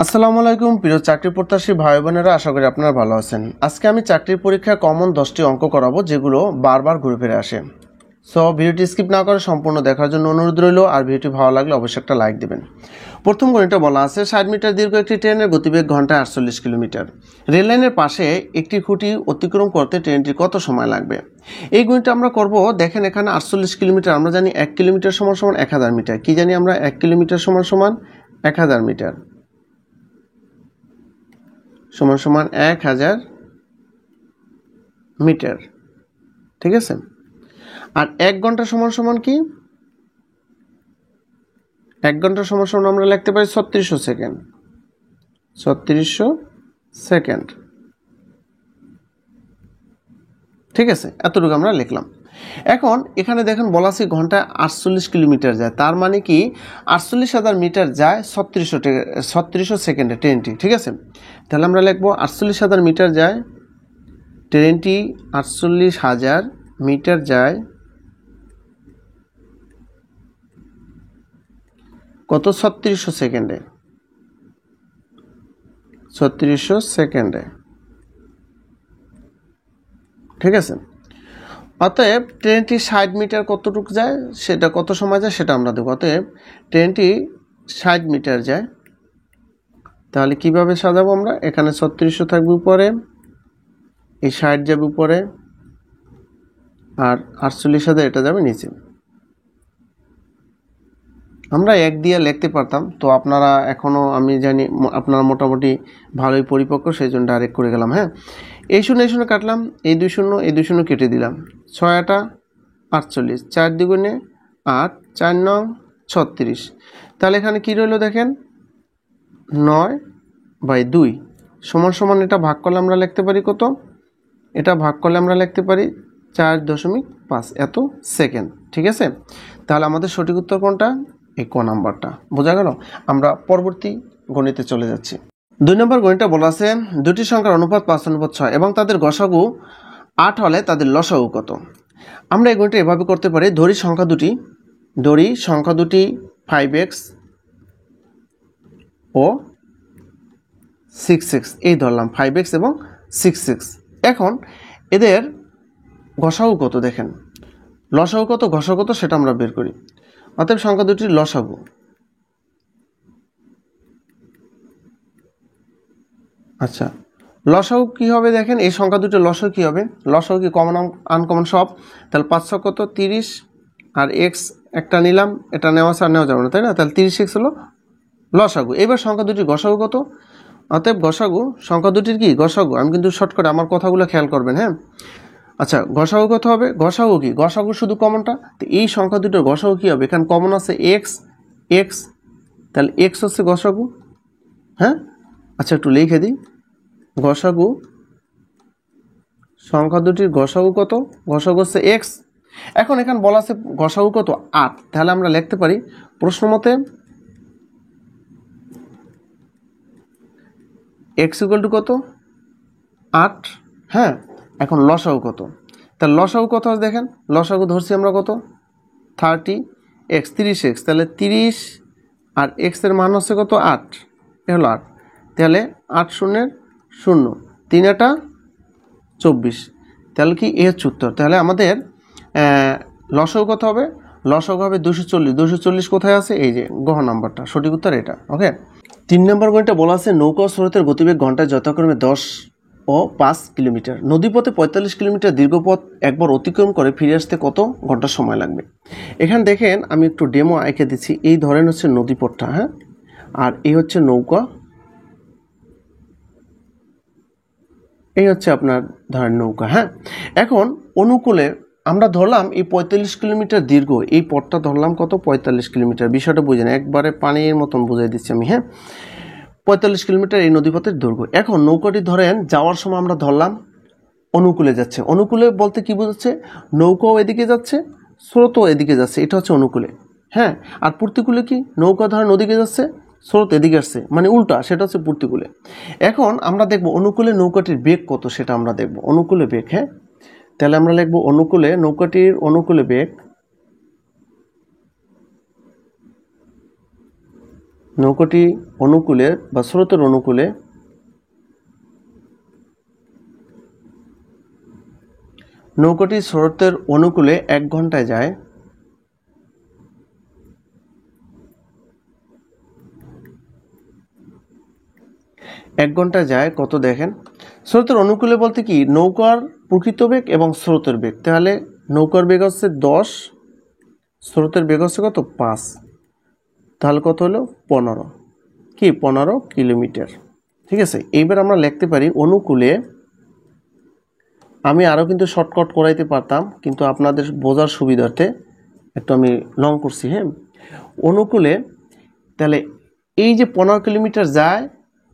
আসসালামু আলাইকুম প্রিয় চাকরি প্রত্যাশী ভাই বোনেরা, আশা করি আপনারা ভালো আছেন। আজকে আমি চাকরির পরীক্ষায় কমন 10টি অঙ্ক করাবো যেগুলো বারবার ঘুরে ফিরে আসে। সো ভিডিওটি স্কিপ না করে সম্পূর্ণ দেখার জন্য অনুরোধ রইল। আর ভিডিওটি ভালো লাগলে অবশ্যই একটা লাইক দেবেন। প্রথম গণিতটা বলা আছে 60 মিটার দীর্ঘ একটি ট্রেনের গতিবেগ ঘন্টায় 48 কিলোমিটার। রেল লাইনের পাশে একটি খুঁটি অতিক্রম করতে ট্রেনটি কত সময় লাগবে? এই গণিতটা আমরা করব। দেখেন এখানে 48 কিলোমিটার, আমরা জানি 1 কিলোমিটার সমান সমান 1000 মিটার। কি জানি আমরা? 1 কিলোমিটার সমান সমান 1000 মিটার সমান সমান 1000 মিটার। ঠিক আছে। আর 1 ঘন্টা সমান সমান কি? 1 ঘন্টা সমান সমান আমরা লিখতে পারি 3600 সেকেন্ড। 3600 সেকেন্ড। ঠিক আছে, এতটুকু আমরা লিখলাম। এখন এখানে দেখেন বলা আছে ঘন্টায় 48 কিলোমিটার যায়, তার মানে কি 48,000 মিটার যায় 3600 সেকেন্ডে ট্রেনটি। ঠিক আছে, তাহলে আমরা লিখবো 48,000 মিটার যায় ট্রেনটি, 48,000 মিটার যায় কত? 3600 সেকেন্ডে। 3600 সেকেন্ডে। ঠিক আছে, অতএব ট্রেনটি 60 মিটার কতটুকু যায়, সেটা কত সময় যায় সেটা আমরা দেবো। অতএব ট্রেনটি 60 মিটার যায়। তাহলে কিভাবে সাজাবো আমরা? এখানে 3600 থাকবে উপরে, এই 60 যাবে উপরে, আর 48,000 এটা যাবে নিচে। আমরা 1 দিয়ে লিখতে পারতাম, তো আপনারা এখনও আমি জানি আপনারা মোটামুটি ভালোই পরিপক্ক, সেই জন্য ডাইরেক্ট করে গেলাম। হ্যাঁ, এই শূন্য কাটলাম, এই 2 শূন্য এই 2 শূন্য কেটে দিলাম। 6 8 48, 4 দ্বিগুণে 8, 4 9 36। তাহলে এখানে কি রইল দেখেন, 9/2 সমান সমান এটা ভাগ করলে আমরা লিখতে পারি কত? এটা ভাগ করলে আমরা লিখতে পারি 4.5 এত সেকেন্ড। ঠিক আছে, তাহলে আমাদের সঠিক উত্তর কোনটা? এই ক নাম্বারটা। বোঝা গেল? আমরা পরবর্তী গণিতে চলে যাচ্ছি। 2 নম্বর গণিতটা বলা আছে দুটি সংখ্যার অনুপাত 5:6 এবং তাদের গসাগু 8 হলে তাদের লসাগু কত? আমরা এই গণিতটা এভাবে করতে পারি। ধরি সংখ্যা দুটি 5x ও 6x, এই ধরলাম 5x এবং 6x। এখন এদের গসাগু কত দেখেন, লসাগু কত গসাগু কত সেটা আমরা বের করি। অতএব সংখ্যা দুটির লসাগু, আচ্ছা লসাগু কি হবে দেখেন, এই সংখ্যা দুটির লসাগু কি হবে? লসাগু কি কমন আনকমন সব? তাহলে 5 কত 30, আর x একটা নিলাম, এটা নেওয়া যাবে না, তাই না? তাহলে 30x হলো লসাগু। এবার সংখ্যা দুটির গসাগু কত? অতএব গসাগু, সংখ্যা দুটির কি গসাগু, আমি কিন্তু শর্টকাটে আমার কথাগুলো খেয়াল করবেন। হ্যাঁ, আচ্ছা গসাগু কত হবে? গসাগু কি? গসাগু শুধু কমনটা, তো এই সংখ্যা দুটোর গসাগু কি হবে? এখানে কমন আছে x, তাহলে x হচ্ছে গসাগু। হ্যাঁ, আচ্ছা একটু লিখে দিই, গসাগু সংখ্যা দুটির গসাগু কত? গসাগু হচ্ছে x। এখন এখানে বলা আছে গসাগু কত? 8। তাহলে আমরা লিখতে পারি প্রশ্ন মতে x = কত? 8। হ্যাঁ, এখন লসাগু কত? তাহলে লসাগু কত আছে দেখেন, লসাগু ধরছি আমরা কত? 30x, 30x, তাহলে 30 আর x এর মান হচ্ছে কত? 8। এ হলো 8। তাহলে 8 শূন্যের 0, 3 8 24। তাহলে কি এ হচ্ছে উত্তর। তাহলে আমাদের লসাগু কত হবে? লসাগু হবে 240। 240 কোথায় আছে? এই যে গহ নাম্বারটা, সঠিক উত্তর এটা। ওকে, 3 নম্বর গণিতটা বলা আছে নৌকা স্রোতের গতিবেগ ঘন্টায় যথাক্রমে 10 ও 5 কিলোমিটার। নদীপথে 45 কিলোমিটার দীর্ঘ পথ একবার অতিক্রম করে ফিরে আসতে কত ঘন্টা সময় লাগবে? এখানে দেখেন আমি একটু ডেমো এঁকে দিচ্ছি। এই ধরেন হচ্ছে নদীপথটা, হ্যাঁ, আর এই হচ্ছে নৌকা, এই হচ্ছে আপনার ধরেন নৌকা। হ্যাঁ, এখন অনুকূলে আমরা ধরলাম এই 45 কিলোমিটার দীর্ঘ এই পথটা ধরলাম কত? 45 কিলোমিটার। বিষয়টা বুঝেন, একবারে পানির মতন বুঝাই দিচ্ছি আমি। হ্যাঁ, 45 কিলোমিটার এই নদীপথের দৈর্ঘ্য। এখন নৌকাটি ধরেন যাওয়ার সময় আমরা ধরলাম অনুকূলে যাচ্ছে। অনুকূলে বলতে কি বোঝাচ্ছে? নৌকাও এদিকে যাচ্ছে, স্রোতও এদিকে যাচ্ছে, এটা হচ্ছে অনুকূলে। হ্যাঁ, আর প্রতিকূলে কি? নৌকা ধরেন ওদিকে যাচ্ছে, স্রোত এদিকে আসছে, মানে উল্টা, সেটা হচ্ছে প্রতিকূলে। এখন আমরা দেখব অনুকূলে নৌকাটির বেগ কত, সেটা আমরা দেখব। অনুকূলে বেগ, হ্যাঁ, তাহলে আমরা লিখব অনুকূলে নৌকাটির অনুকূলে বেগ নৌকাটি অনুকূলে বা স্রোতের অনুকূলে নৌকাটি স্রোতের অনুকূলে 1 ঘন্টায় যায়। এক ঘন্টায় যায় কত দেখেন, স্রোতের অনুকূলে বলতে কি নৌকার প্রকৃত বেগ এবং স্রোতের বেগ। তাহলে নৌকার বেগ হচ্ছে 10, স্রোতের বেগ হচ্ছে কত 5, তাহলে কত হলো 15 কিলোমিটার। ঠিক আছে, এইবার আমরা লিখতে পারি অনুকূলে, আমি আরও কিন্তু শর্টকাট করাইতে পারতাম কিন্তু আপনাদের বোঝার সুবিধার্থে একটু আমি লং করছি। হ্যাঁ, অনুকূলে তাহলে এই যে 15 কিলোমিটার যায়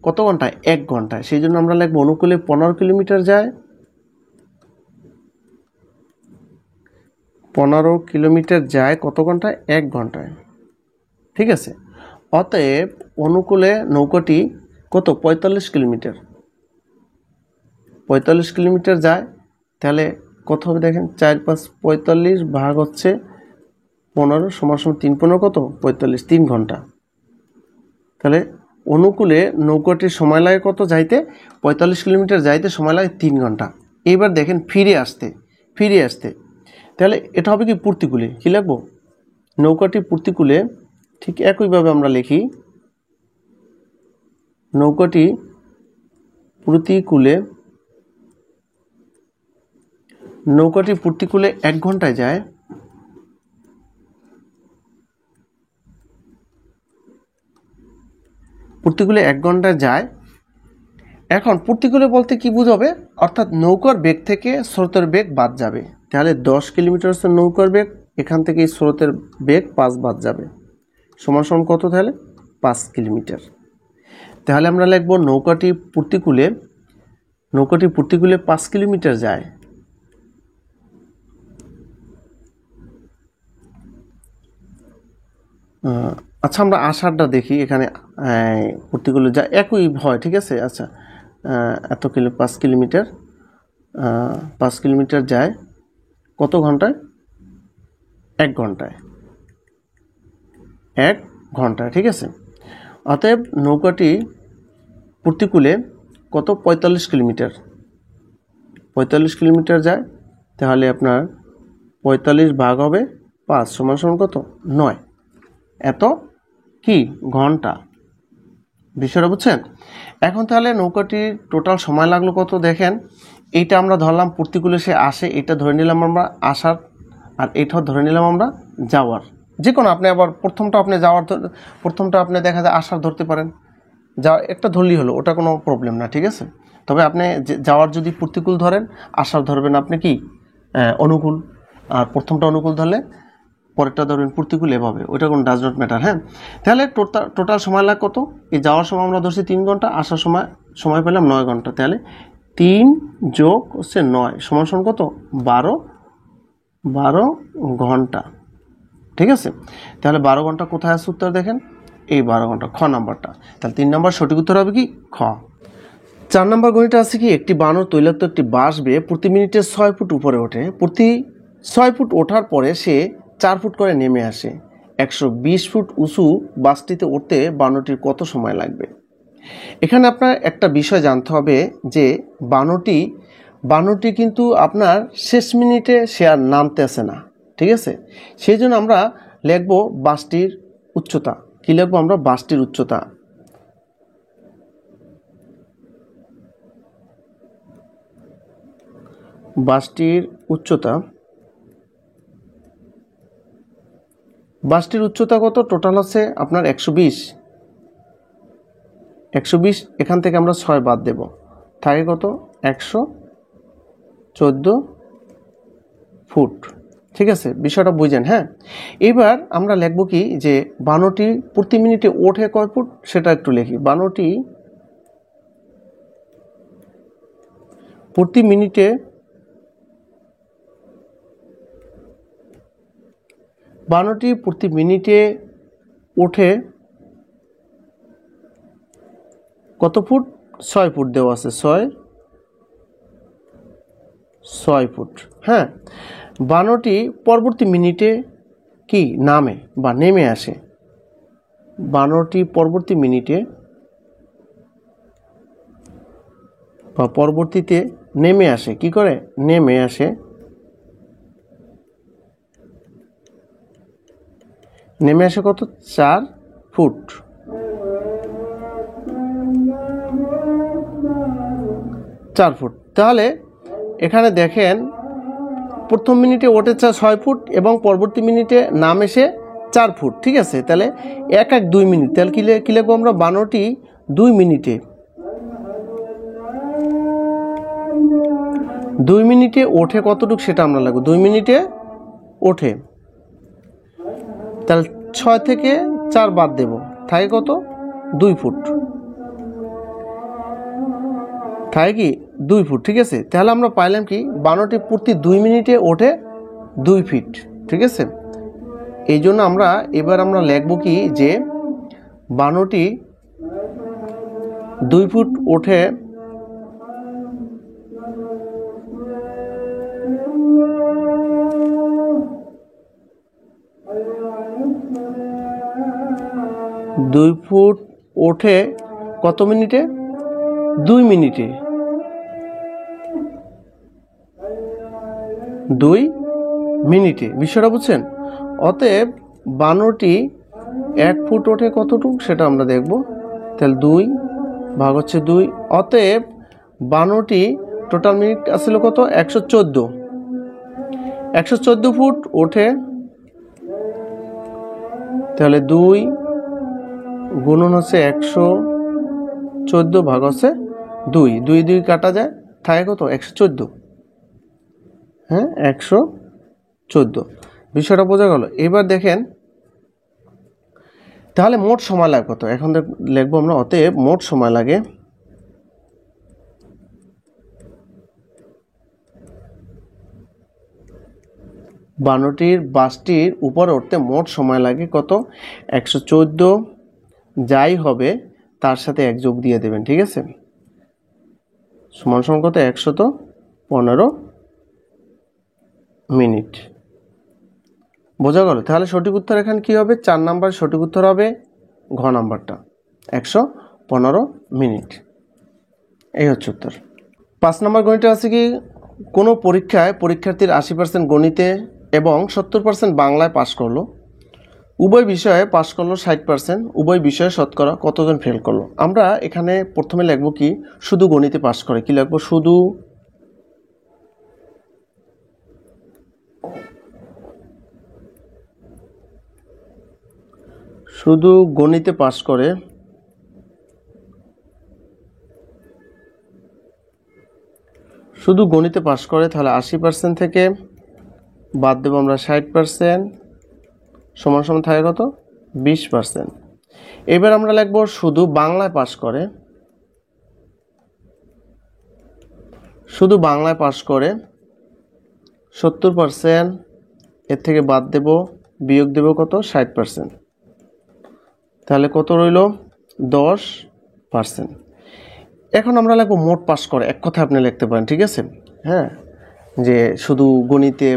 কত ঘন্টায়, 1 ঘন্টায়, সেই জন্য আমরা লিখব অনুকূলে 15 কিলোমিটার যায়, 15 কিলোমিটার যায় কত ঘন্টায়, 1 ঘন্টায়। ঠিক আছে, অতএব অনুকূলে নৌকাটি কত 45 কিলোমিটার, 45 কিলোমিটার যায়। তাহলে কত হবে দেখেন, 4 5 45 ভাগ হচ্ছে 15 সমান 3 15 কত 45, 3 ঘন্টা। তাহলে অনুকূলে নৌকাটির সময় লাগে কত যাইতে, 45 কিলোমিটার যাইতে সময় লাগে 3 ঘন্টা। এইবার দেখেন ফিরে আসতে তাহলে এটা হবে কি প্রতিকূলে, কি লিখব, নৌকাটি প্রতিকূলে, ঠিক একইভাবে আমরা লিখি নৌকাটি প্রতিকূলে 1 ঘন্টায় যায়। প্রতিকূলে 1 ঘন্টায় যায়। এখন প্রতিকূলে বলতে কি বুঝাবে, অর্থাৎ নৌকার বেগ থেকে স্রোতের বেগ বাদ যাবে। তাহলে 10 কিলোমিটার হচ্ছে নৌকার বেগ, এখান থেকে স্রোতের বেগ 5 বাদ যাবে, সমান সমান কত, তাহলে 5 কিলোমিটার। তাহলে আমরা লিখব নৌকাটি প্রতিকূলে 5 কিলোমিটার যায়। আচ্ছা, আমরা আষাঢ়টা দেখি, এখানে প্রতিকূলে যায় একই হয়। ঠিক আছে, আচ্ছা, 5 কিলোমিটার, 5 কিলোমিটার যায় কত ঘন্টায়, 1 ঘন্টায়, 1 ঘন্টায়। ঠিক আছে, অতএব নৌকাটি প্রতিকূলে কত 45 কিলোমিটার যায়। তাহলে আপনার 45 ভাগ হবে 5 সমান সমান কত 9, এত কি ঘন্টা। বিষয়টা বুঝছেন? এখন তাহলে নৌকাটির টোটাল সময় লাগলো কত দেখেন, এইটা আমরা ধরলাম প্রতিকূলে সে আসে, এটা ধরে নিলাম আমরা আসার, আর এইটাও ধরে নিলাম আমরা যাওয়ার। যে কোনো আপনি আবার প্রথমটা আপনি দেখা যায় আসার ধরতে পারেন, একটা ধরলেই হলো, ওটা কোনো প্রবলেম না। ঠিক আছে, তবে আপনি যাওয়ার যদি প্রতিকূল ধরেন, আসার ধরবেন আপনি কি অনুকূল, আর প্রথমটা অনুকূল ধরলে পরেরটা ধরবেন প্রতিকূল, এভাবে, ওইটা কোনো ডাজ নট ম্যাটার। হ্যাঁ, তাহলে টোটাল সময় লাগে কত, এই যাওয়ার সময় আমরা ধরছি 3 ঘন্টা, আসার সময় পেলাম 9 ঘন্টা। তাহলে 3 যোগ হচ্ছে 9 সমান সমান কত 12 ঘন্টা। ঠিক আছে, তাহলে 12 ঘন্টা কোথায় আছে উত্তর দেখেন, এই 12 ঘন্টা, খ নাম্বারটা। তাহলে 3 নম্বর সঠিক উত্তর হবে কি খ। 4 নম্বর গণিতটা আছে কি, একটি বানর তৈলাক্ত একটি বাঁশ বেয়ে প্রতি মিনিটে 6 ফুট উপরে ওঠে, প্রতি 6 ফুট ওঠার পরে সে 4 ফুট করে নেমে আসে। 120 ফুট উঁচু বাসটিতে উঠতে বানরটির কত সময় লাগবে। এখানে আপনার একটা বিষয় জানতে হবে যে বানরটি কিন্তু আপনার শেষ মিনিটে সে আর নামতে আসে না। ঠিক আছে, সেই জন্য আমরা লিখব বাসটির উচ্চতা। কি লিখবো আমরা, বাসটির উচ্চতা। বাসটির উচ্চতা কত, টোটাল হচ্ছে আপনার 120। এখান থেকে আমরা 6 বাদ দেব, থাকে কত 114 ফুট। ঠিক আছে, বিষয়টা বুঝেন। হ্যাঁ, এবার আমরা লিখব কি যে বানরটি প্রতি মিনিটে ওঠে কয় ফুট, সেটা একটু লিখি। বানরটি প্রতি মিনিটে ওঠে কত ফুট, 6 ফুট দেওয়া আছে, 6 ফুট। হ্যাঁ, বানরটি পরবর্তী মিনিটে কি নামে বা নেমে আসে, 12টি পরবর্তী মিনিটে বা পরবর্তীতে নেমে আসে, কি করে নেমে আসে, নেমে আসে কত 4 ফুট। 4 ফুট। তাহলে এখানে দেখেন প্রথম মিনিটে ওঠে 6 ফুট এবং পরবর্তী মিনিটে নাম এসে 4 ফুট, ঠিক আছে। তাহলে 2 মিনিট, তাহলে কি লিখবো আমরা 12টি 2 মিনিটে, 2 মিনিটে ওঠে কতটুকু সেটা আমরা লিখবো, 2 মিনিটে ওঠে। তাহলে 6 থেকে 4 বাদ দেব, থাকে কত 2 ফুট, থাকে কি 2 ফুট, ঠিক আছে। তাহলে আমরা পাইলাম কি 12টি প্রতি 2 মিনিটে ওঠে 2 ফিট, ঠিক আছে। এই জন্য আমরা এবার আমরা লিখব কি যে 12টি 2 ফুট ওঠে, দুই ফুট ওঠে কত মিনিটে, 2 মিনিটে, 2 মিনিটে, বিষয়টা বুঝছেন। অতএব 12টি 1 ফুট ওঠে কতটুকু সেটা আমরা দেখব। তাহলে 2 ভাগ হচ্ছে 2, অতএব 12টি টোটাল মিনিট আসছিল কত 114 ফুট ওঠে। তাহলে 2 গুণন হচ্ছে 114 ভাগ হচ্ছে 2, 2 কাটা যায়, থাকে কত 114, হ্যাঁ 114। বিষয়টা বোঝা গেল। এবার দেখেন তাহলে মোট সময় লাগে কত, এখন লিখবো আমরা। অতএব মোট সময় লাগে 12টির বাসটির উপরে উঠতে মোট সময় লাগে কত 114, যাই হবে তার সাথে 1 যোগ দিয়ে দেবেন, ঠিক আছে। সমান সমান কত 115 মিনিট। বোঝা গেল। তাহলে সঠিক উত্তর এখানে কি হবে, 4 নাম্বার সঠিক উত্তর হবে ঘ নাম্বারটা 115 মিনিট। এই হচ্ছে উত্তর। 5 নম্বর গণিতটা আছে কি, কোনো পরীক্ষায় পরীক্ষার্থীর 80% গণিতে এবং 70% বাংলায় পাশ করলো, উভয় বিষয়ে পাশ করলো 60%, উভয় বিষয়ে শতকরা কতজন ফেল করলো। আমরা এখানে প্রথমে লিখবো কি শুধু গণিতে পাশ করে, কি লিখবো শুধু গণিতে পাশ করে, শুধু গণিতে পাশ করে। তাহলে 80% থেকে বাদ দেবো আমরা 60%, সমান সমান থাকে কত 20%। এবার আমরা লিখবো শুধু বাংলায় পাশ করে, শুধু বাংলায় পাশ করে 70%, এর থেকে বাদ দেব বিয়োগ দেব কত 60%, তাহলে কত রইল 10%। এখন আমরা লিখবো মোট পাস করে, এক কথা আপনি লিখতে পারেন, ঠিক আছে। হ্যাঁ, যে শুধু গণিতে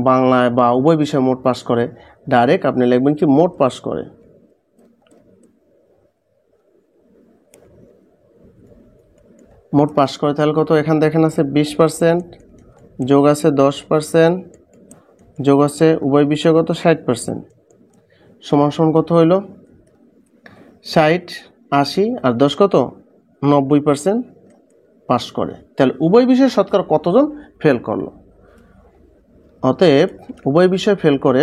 বাংলায় বা উভয় বিষয়ে মোট পাস করে, ডাইরেক্ট আপনি লিখবেন কি মোট পাস করে। মোট পাস করে তাহলে কত, এখানে দেখেন আছে 20%, যোগ আছে 10%, যোগ আছে উভয় বিষয় কত 60%, সমান সমান কত হইল 60, 80 আর 10 কত 90% পাস করে। তাহলে উভয় বিষয়ে শতকরা কতজন ফেল করলো। অতএব উভয় বিষয় ফেল করে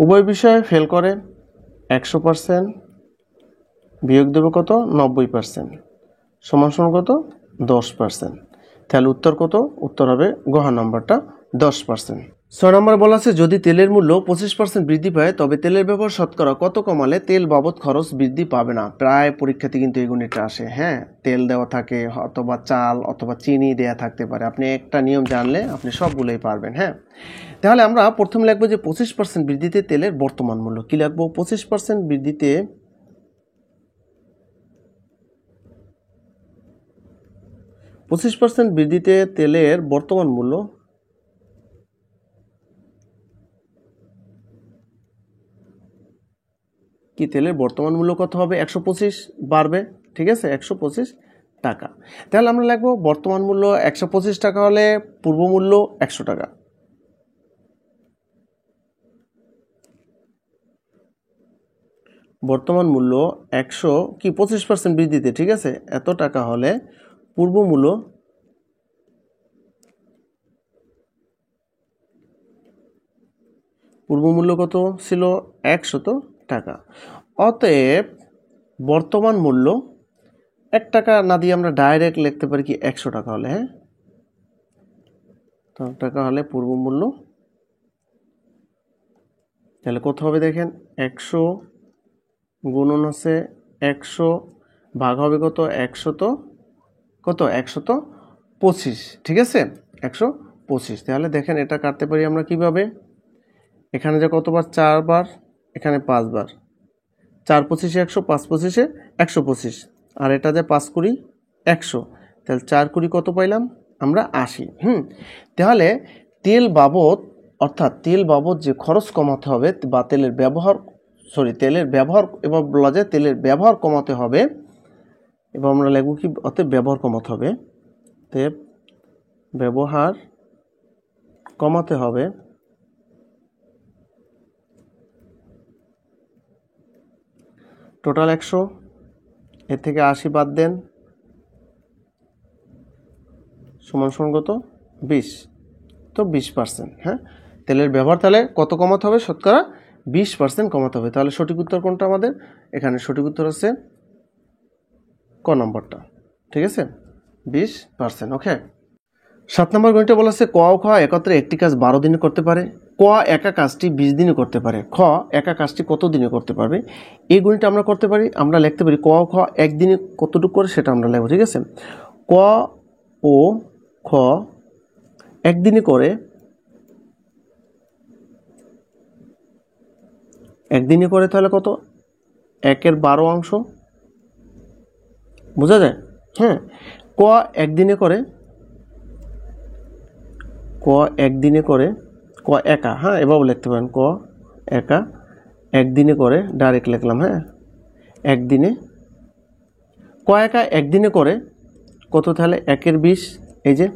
উভয় বিষয়ে ফেল করে 100%, বিয়োগ দেব কত 90%, সমান সমান কত 10%। তাহলে উত্তর কত, উত্তর হবে গ নাম্বারটা 10%। 6 নম্বর বলা আছে যদি তেলের মূল্য 25% বৃদ্ধি পায় তবে তেলের ব্যবহার শতকরা কত কমালে তেল বাবদ খরচ বৃদ্ধি পাবে না। প্রায় পরীক্ষাতে কিন্তু এই গণিতটা আসে। হ্যাঁ, তেল দেওয়া থাকে অথবা চাল অথবা চিনি দেওয়া থাকতে পারে। আপনি একটা নিয়ম জানলে আপনি সবগুলোই পারবেন। হ্যাঁ, তাহলে আমরা প্রথমে লিখবো যে 25% বৃদ্ধিতে তেলের বর্তমান মূল্য। কি লিখবো 25% বৃদ্ধিতে 25% বৃদ্ধিতে তেলের বর্তমান মূল্য কি, তেলের বর্তমান মূল্য কত হবে? 125 বাড়বে, ঠিক আছে, 125 টাকা। তাহলে আমরা লিখবো বর্তমান মূল্য 125 টাকা হলে পূর্ব মূল্য 100 টাকা। বর্তমান মূল্য 100 কি 25% বৃদ্ধিতে, ঠিক আছে, এত টাকা হলে পূর্ব মূল্য কত ছিল? 100 টাকা। অতএব বর্তমান মূল্য 1 টাকা না দিয়ে আমরা ডাইরেক্ট লিখতে পারি কি 100 টাকা হলে, হ্যাঁ, তো টাকা হলে পূর্ব মূল্য, তাহলে কত হবে দেখেন, 100 গুণন আছে 100 ভাগ হবে কত? 125, ঠিক আছে, 125। তাহলে দেখেন এটা কাটতে পারি আমরা কিভাবে, এখানে যে কতবার? 4 বার, এখানে 5 বার, 4 25 100, 5 25 125, আর এটা যে 5 কুড়ি 100, তাহলে 4 কুড়ি কত পাইলাম আমরা? 80। তাহলে তেল বাবদ, অর্থাৎ তেল বাবদ যে খরচ কমাতে হবে বা তেলের ব্যবহার এবার বলা যায় তেলের ব্যবহার কমাতে হবে, এবার আমরা লিখব কি? অতএব ব্যবহার কমাতে হবে, ব্যবহার কমাতে হবে টোটাল 100, এর থেকে 80 বাদ দেন, সমান সমান কত? 20, তো 20%, হ্যাঁ, তেলের ব্যবহার তাহলে কত কমাতে হবে? শতকরা 20% কমাতে হবে। তাহলে সঠিক উত্তর কোনটা আমাদের? এখানে সঠিক উত্তর আছে ক নম্বরটা, ঠিক আছে, 20%। ওকে, 7 নম্বর গণিতটা বলা আছে ক ও খ একত্রে একটি কাজ 12 দিনে করতে পারে, ক একা কাজটি 20 দিনে করতে পারে, খ একা কাজটি কত দিনে করতে পারবে। এই গণিতটা আমরা করতে পারি, আমরা লিখতে পারি ক ও খ একদিনে কতটুকু করে সেটা আমরা লিখব, ঠিক আছে। ক ও খ একদিনে করে, তাহলে কত? 1/12 অংশ, বোঝা যায়, হ্যাঁ। ক একদিনে করে, ক একা, হ্যাঁ, এভাবে লিখতে পারেন, ক একা একদিনে করে, ডাইরেক্ট লিখলাম, হ্যাঁ, একদিনে, ক একা একদিনে করে কত? তাহলে 1/20, এই যে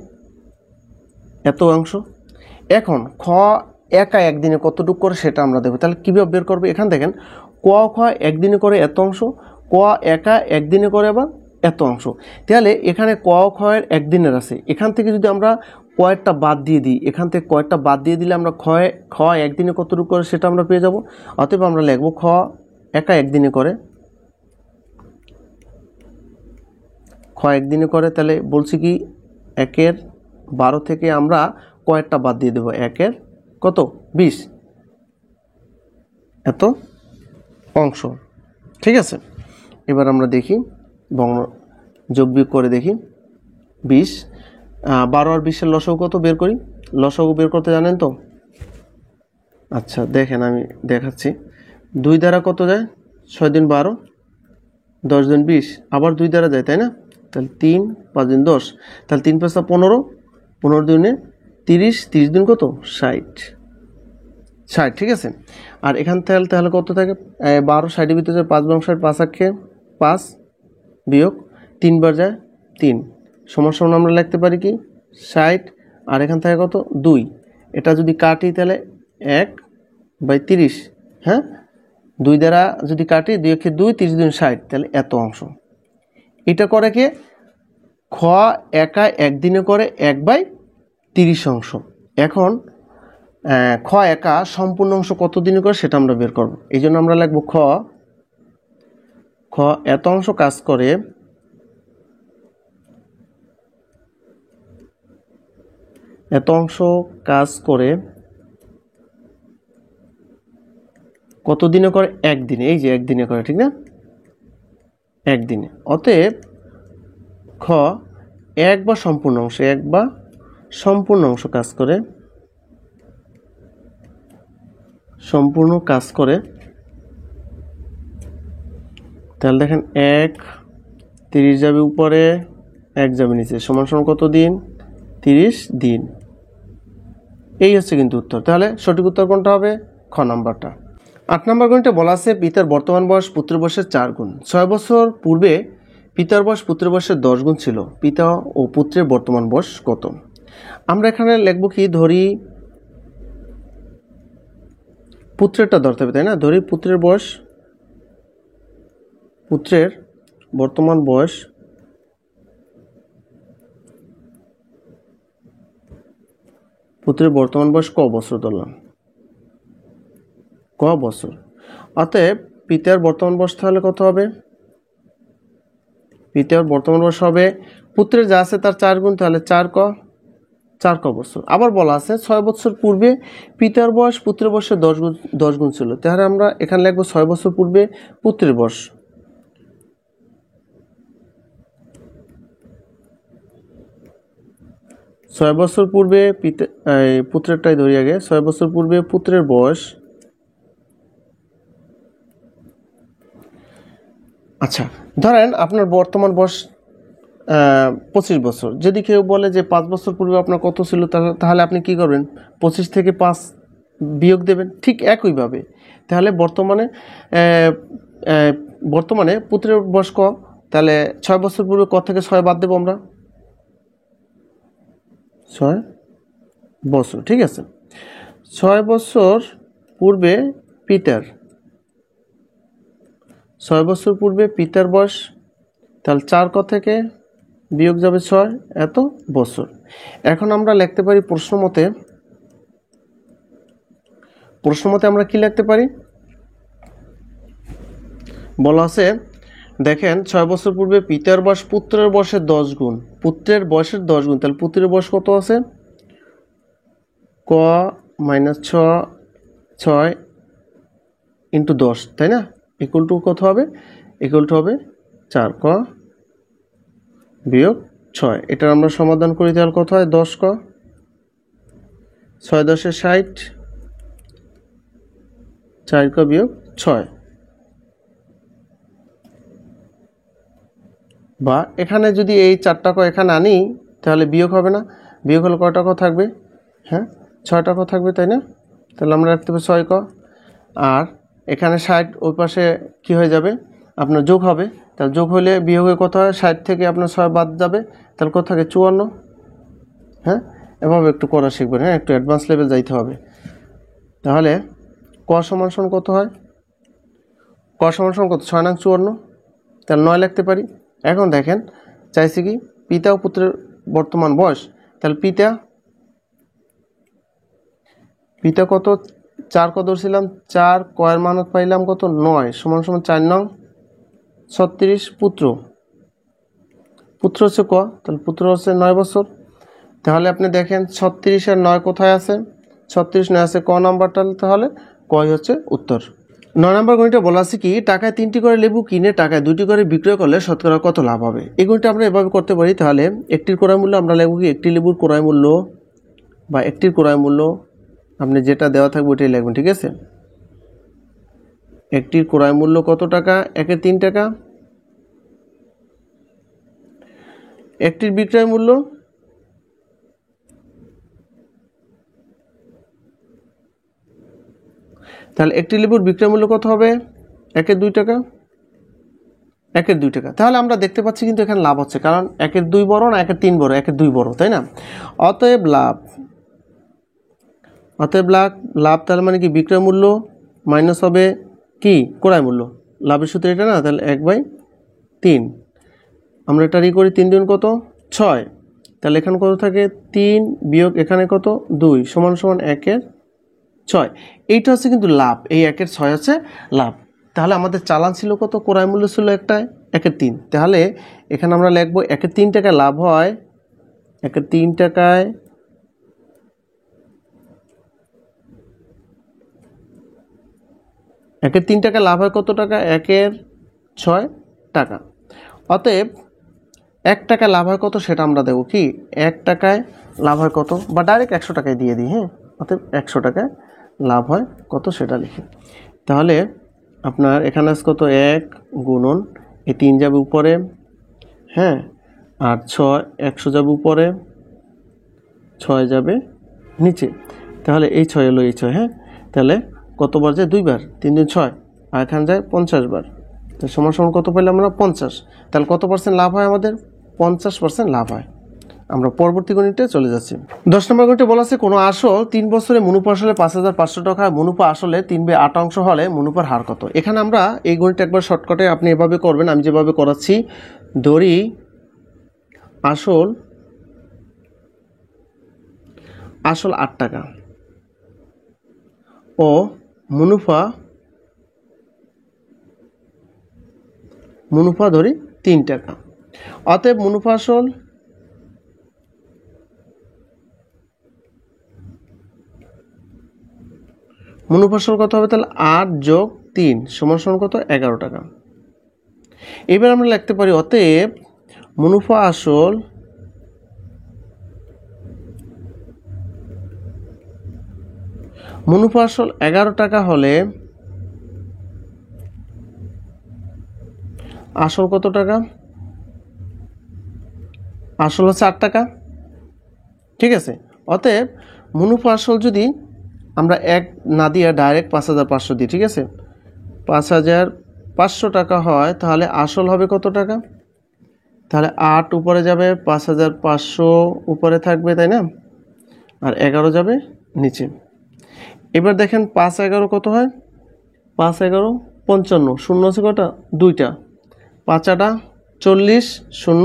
এত অংশ। এখন খ একা একদিনে কতটুকু করে সেটা আমরা দেবো, তাহলে কীভাবে বের করবো? এখান দেখেন, ক খ একদিনে করে এত অংশ, ক একা একদিনে করে আবার এত অংশ। তাহলে এখানে ক খ এর একদিনের আছে, এখান থেকে যদি আমরা কয়েকটা বাদ দিয়ে দিই, এখান থেকে কয়েকটা বাদ দিয়ে দিলে আমরা খ একদিনে কতটুকু করে সেটা আমরা পেয়ে যাব। অতএব আমরা লিখব খ একা একদিনে করে, তাহলে বলছি কি 1/12 থেকে আমরা কয়েকটা বাদ দিয়ে দেবো, 1/20, এত অংশ, ঠিক আছে। এবার আমরা দেখি যোগ বিয়োগ করে দেখি, 20, 12 আর 20 এর লসাগু কত বের করি। লসাগু বের করতে জানেন তো? আচ্ছা দেখেন আমি দেখাচ্ছি, 2 দ্বারা কত যায়? 6 দিন 12, 10 দিন 20, আবার 2 দ্বারা যায়, তাই না? তাহলে 3, 5 দিন 10, তাহলে 3 5 15, 15 দিনে 30, 30 দিন কত? 60, ঠিক আছে। আর এখান থেকে তাহলে কত থাকে? 12 60 ভিতরে 5 বাং 60, 5 আঁকে 5 বিয়োগ 3 বার যায় 3, সমান সমান আমরা লিখতে পারি কি 60, আর এখান থেকে কত? 2, এটা যদি কাটি তাহলে 1/30, হ্যাঁ, 2 দ্বারা যদি কাটি 2 একে 2, 30 দিন 60, তাহলে এত অংশ। এটা করে কে? খ একা একদিনে করে 1/30 অংশ। এখন খ একা সম্পূর্ণ অংশ কত দিনে করে সেটা আমরা বের করব। এই জন্য আমরা লিখব খ এত অংশ কাজ করে কত দিনে করে? একদিনে, এই যে একদিনে করে, ঠিক না, একদিনে। অতএব খ এক বা সম্পূর্ণ অংশ কাজ করে, সম্পূর্ণ কাজ করে, তাহলে দেখেন 1 30 যাবে উপরে, 1 যাবে নিচে, সমান সমান কত দিন? 30 দিন। এই হচ্ছে কিন্তু উত্তর। তাহলে সঠিক উত্তর কোনটা হবে? খ নাম্বারটা। 8 নম্বর গণিতে বলা আছে পিতার বর্তমান বয়স পুত্রের বয়সের 4 গুণ। 6 বছর পূর্বে পিতার বয়স পুত্রের বয়সের 10 গুণ ছিল। পিতা ও পুত্রের বর্তমান বয়স কত? আমরা এখানে লিখব কি, ধরি পুত্রেরটা ধরতে হবে, তাই না? ধরি পুত্রের বয়স, পুত্রের বর্তমান বয়স ক বছর ধরলাম? ক বছর। অতএব পিতার বর্তমান বয়স তাহলে কত হবে? পিতার বর্তমান বয়স হবে পুত্রের যা আছে তার 4 গুণ, তাহলে 4 ক বছর। আবার বলা আছে 6 বছর পূর্বে পিতার বয়স পুত্রের বয়সের 10 গুণ ছিল। তাহলে আমরা এখানে লিখব 6 বছর পূর্বে পুত্রের বয়স। 6 বছর পূর্বে পুত্রেরটাই ধরি আগে। 6 বছর পূর্বে পুত্রের বয়স, আচ্ছা ধরেন আপনার বর্তমান বয়স 25 বছর। যদি কেউ বলে যে 5 বছর পূর্বে আপনার কত ছিল, তাহলে আপনি কি করবেন? 25 থেকে 5 বিয়োগ দেবেন। ঠিক একইভাবে তাহলে বর্তমানে পুত্রের বয়স ক, তাহলে 6 বছর পূর্বে ক থেকে 6 বাদ দেবো আমরা, 6 বছর। ঠিক আছে, 6 বছর পূর্বে পিতার 6 বছর পূর্বে পিতার বয়স, তাহলে 4 ক থেকে বিয়োগ যাবে 6, এত বছর। এখন আমরা লিখতে পারি প্রশ্ন মতে আমরা কি লিখতে পারি? বলা আছে দেখেন 6 বছর পূর্বে পিতার বয়স পুত্রের বয়সের 10 গুণ, পুত্রের বয়সের 10 গুণ, তাহলে পুত্রের বয়স কত আছে? ক মাইনাস 6 ইন্টু 10, তাই না? ইকুয়াল টু কত হবে? ইকুয়াল টু হবে 4 ক বিয়োগ 6। এটার আমরা সমাধান করি, তাহলে কত হয়? 10 ক, 6 10 60, 4 ক বিয়োগ 6। বা এখানে যদি এই 4টা ক এখানে আনি তাহলে বিয়োগ হবে না? বিয়োগ হলে কয়টা ক থাকবে? হ্যাঁ, 6টা ক থাকবে, তাই না? তাহলে আমরা রাখতে পারি 6 ক। আর এখানে 60 ওই পাশে কি হয়ে যাবে? আপনার যোগ হবে। তাহলে যোগ হলে বিয়োগে কত হয়? 60 থেকে আপনার 6 বাদ যাবে, তাহলে কত থাকে? 54। হ্যাঁ, এভাবে একটু করা শিখবেন। হ্যাঁ, একটু অ্যাডভান্স লেভেল যাইতে হবে। তাহলে ক সমান সমান কত হয়? ক সমান সমান কত? 6 নং 54, তাহলে 9 লিখতে পারি। এখন দেখেন চাইছে কি পিতা ও পুত্রের বর্তমান বয়স, তাহলে পিতা কত? 4 ক ধরছিলাম, 4 কয়ের মানত পাইলাম কত? 9 সমান সমান 4 নং 36। পুত্র হচ্ছে ক, তাহলে পুত্র হচ্ছে 9 বছর। তাহলে আপনি দেখেন 36 আর 9 কোথায় আছে? 36 9 আছে ক নাম্বারটা, তাহলে কয় হচ্ছে উত্তর। 9 নম্বর গণিতে বলা আছে কি টাকায় 3টি করে লেবু কিনে টাকায় 2টি করে বিক্রয় করলে শতকরা কত লাভ হবে? এই গণিতটা আমরা এভাবে করতে পারি। তাহলে একটির ক্রয় মূল্য আমরা লিখব কি, একটি লেবুর ক্রয় মূল্য বা একটির ক্রয় মূল্য আপনি যেটা দেওয়া থাকবে ওইটাই লিখবেন। ঠিক আছে, একটির ক্রয় মূল্য কত টাকা? 1-এর 3 টাকা। একটির বিক্রয় মূল্য তাহলে একটি লেবুর বিক্রয় মূল্য কত হবে? 1-এর 2 টাকা। 1-এর 2 টাকা। তাহলে আমরা দেখতে পাচ্ছি কিন্তু এখানে লাভ হচ্ছে, কারণ 1-এর 2 বড় না 1-এর 3 বড়? 1-এর 2 বড়, তাই না? অতএব লাভ তাহলে মানে কি বিক্রয় মূল্য মাইনাস হবে কি ক্রয় মূল্য। লাভের সূত্র এটা না? তাহলে 1/3। আমরা এটা করি 3 দুগুণ কত? 6। তাহলে এখানে কত থাকে? 3 বিয়োগ এখানে কত? 2 সমান সমান 1-এর 6। এইটা হচ্ছে কিন্তু লাভ, এই 1-এর 6 হচ্ছে লাভ। তাহলে আমাদের চালান ছিল কত? ক্রয় মূল্য ছিল একটায় 1-এর 3। তাহলে এখানে আমরা লিখবো 1-এর 3 টাকায় লাভ হয়, 1-এর 3 টাকায় লাভ হয় কত টাকা? 1-এর 6 টাকা। অতএব 1 টাকায় লাভ হয় কত সেটা আমরা দেবো কি 1 টাকায় লাভ হয় কত, বা ডাইরেক্ট 100 টাকায় দিয়ে দিই। হ্যাঁ, অতএব 100 টাকায় লাভ হয় কত সেটা লিখি। তাহলে আপনার এখানে আছে কত? 1 গুণন এই 3 যাবে উপরে, হ্যাঁ, আর 6 100 যাবে উপরে, 6 যাবে নিচে, তাহলে এই 6 এলো এই 6, হ্যাঁ, তাহলে কতবার যায়? 2 বার, 3 দিন 6, আর এখানে যায় 50 বার, তো সমান সমান কত পেলাম আমরা? 50। তাহলে কত পার্সেন্ট লাভ হয় আমাদের? 50% লাভ হয়। আমরা পরবর্তী গণিতে চলে যাচ্ছি। 10 নম্বর গণিতে বলা আছে কোনো আসল 3 বছরে মুনাফা আসলে 5,500 টাকা, মুনাফা আসলে 3/8 অংশ হলে মুনাফার হার কত? এখানে আমরা এই গণিতটা একবার শর্টকাটে আপনি এভাবে করবেন, আমি যেভাবে করাচ্ছি। ধরি আসল 8 টাকা ও মুনাফা ধরি 3 টাকা। অতএব মুনাফা আসল কত হবে? তাহলে 8 যোগ 3 সমান সমান কত? 11 টাকা। এবার আমরা লিখতে পারি অতএব মুনাফা আসল মুনাফা আসল 11 টাকা হলে আসল কত টাকা? আসল হচ্ছে 8 টাকা, ঠিক আছে। অতএব মুনাফা আসল যদি আমরা 1 না দিয়ে ডাইরেক্ট 5,500 দিই, ঠিক আছে, 5,500 টাকা হয়, তাহলে আসল হবে কত টাকা? তাহলে 8 উপরে যাবে, 5,500 উপরে থাকবে, তাই না, আর 11 যাবে নিচে। এবার দেখেন 5 11 কত হয়? 5 11 55, শূন্য আছে কটা? 2টা, 5 8 40, শূন্য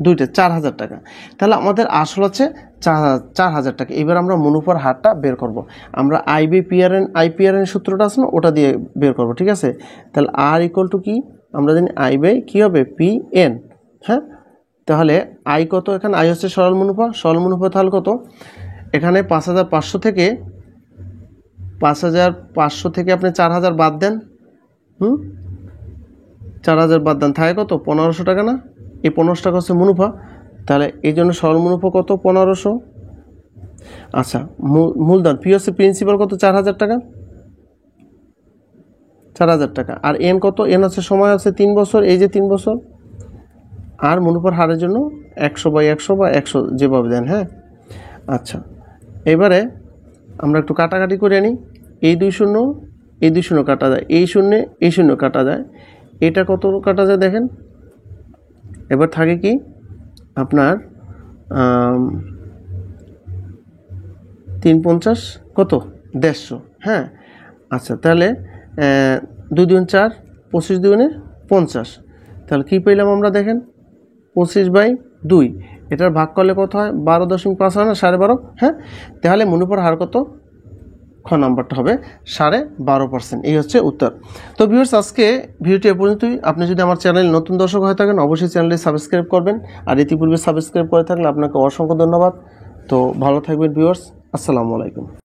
2টা, 4,000 টাকা। তাহলে আমাদের আসল হচ্ছে 4,000 টাকা। এবার আমরা মুনাফার হারটা বের করব। আমরা আইপিআরএন সূত্রটা আছে না, ওটা দিয়ে বের করব, ঠিক আছে। তাহলে আর ইকুয়াল টু কি? আমরা জানি আই বাই কী হবে? পিএন, হ্যাঁ। তাহলে আই কত? এখানে আই হচ্ছে সরল মুনাফা, তাহলে কত? এখানে 5,500 থেকে 5,500 থেকে আপনি 4,000 বাদ দেন, 4,000 বাদ দেন, থাকে কত? 1,500 টাকা না? এই 1,500 টাকা হচ্ছে মুনাফা, তাহলে এই জন্য সরল মুনাফা কত? 1,500। আচ্ছা, মূলধন পি হচ্ছে প্রিন্সিপাল কত? 4,000 টাকা, 4,000 টাকা। আর এন কত? এন হচ্ছে সময় হচ্ছে 3 বছর, এই যে 3 বছর। আর মুনাফার হারের জন্য 100/100 বা 100 যেভাবে দেন, হ্যাঁ। আচ্ছা, এবারে আমরা একটু কাটাকাটি করে নিই। এই 2 শূন্য, এই 2 শূন্য কাটা যায়, এই শূন্য কাটা যায়, এটা কত কাটা যায় দেখেন। এবার থাকে কি আপনার 3×50 কত? 150, হ্যাঁ। আচ্ছা, তাহলে 2 2 4, 25 2 50, তাহলে কী পেলাম আমরা দেখেন? 25/2। এটার ভাগ করলে কত হয়? 12.5 হয় না? 12.5, হ্যাঁ। তাহলে মুনাফার হার কত? খ নাম্বারটা হবে 12.5%। এই হচ্ছে উত্তর। তো ভিউয়ার্স, আজকে ভিডিওটি এ পর্যন্তই। আপনি যদি আমার চ্যানেল নতুন দর্শক হয়ে থাকেন, অবশ্যই চ্যানেলটি সাবস্ক্রাইব করবেন, আর ইতিপূর্বে সাবস্ক্রাইব করে থাকলে আপনাকে অসংখ্য ধন্যবাদ। তো ভালো থাকবেন ভিউয়ার্স, আসসালামু আলাইকুম।